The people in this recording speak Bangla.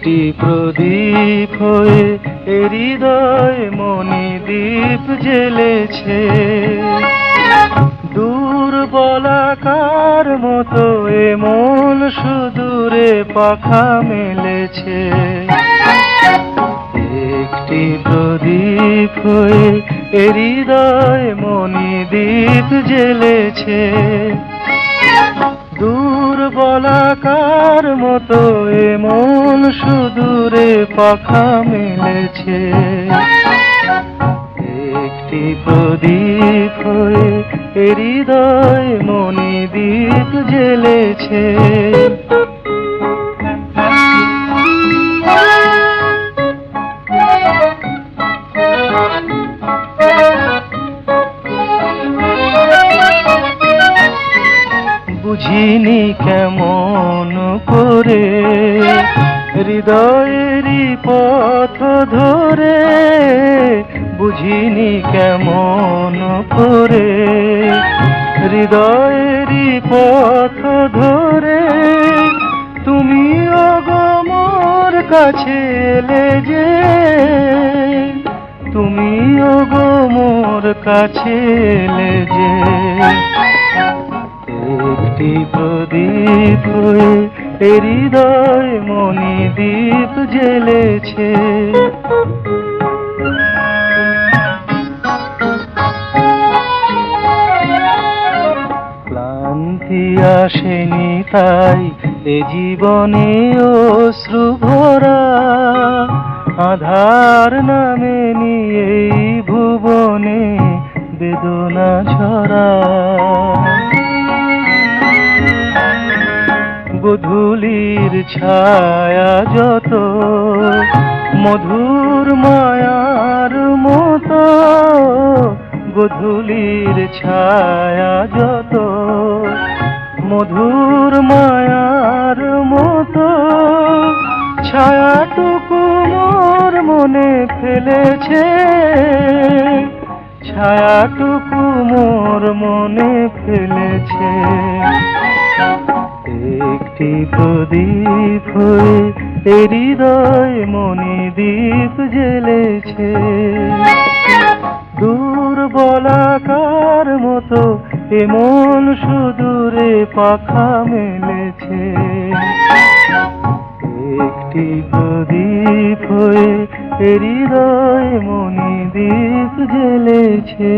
একটি প্রদীপ হয়ে এ হৃদয় মণিদ্বীপ জ্বেলেছে। দূর বলাকার মতো এ মন সুদূরে পাখা মেলেছে। একটি প্রদীপ হয়ে এ হৃদয় মণিদ্বীপ জ্বেলেছে। দূর বলাকার মতো এ মন সুদূরে পাখা মেলেছে। একটি প্রদীপ হয়ে এ হৃদয় মণিদ্বীপ জ্বেলেছে। বুঝিনি কেমন করে হৃদয়েরই পথ ধরে, বুঝিনি কেমন করে হৃদয়েরই পথ ধরে তুমি ওগো মোর কাছে এলে যে, তুমি ওগো মোর কাছে এলে যে। একটি প্রদীপ হয়ে এ হৃদয় মণিদ্বীপ জ্বেলেছে। ক্লান্তি আসেনি তাই এ জীবনে অশ্রু ভরা, আধার নামে নিয়ে এই ভুবনে বেদনা ঝরা। গোধূলির ছায়া যত মধুর মায়ার মতো, গোধূলির ছায়া যত মধুর মায়ার মতো, ছায়াটুকু মোর মনে ফেলেছে, ছায়াটুকু মোর মনে ফেলেছে। একটি প্রদীপ হয়ে এ হৃদয় মণিদ্বীপ জ্বেলেছে। দূর বলাকার মতো এ মন সুদূরে পাখা মেলেছে। একটি প্রদীপ হয়ে এ হৃদয় মণিদ্বীপ জ্বেলেছে।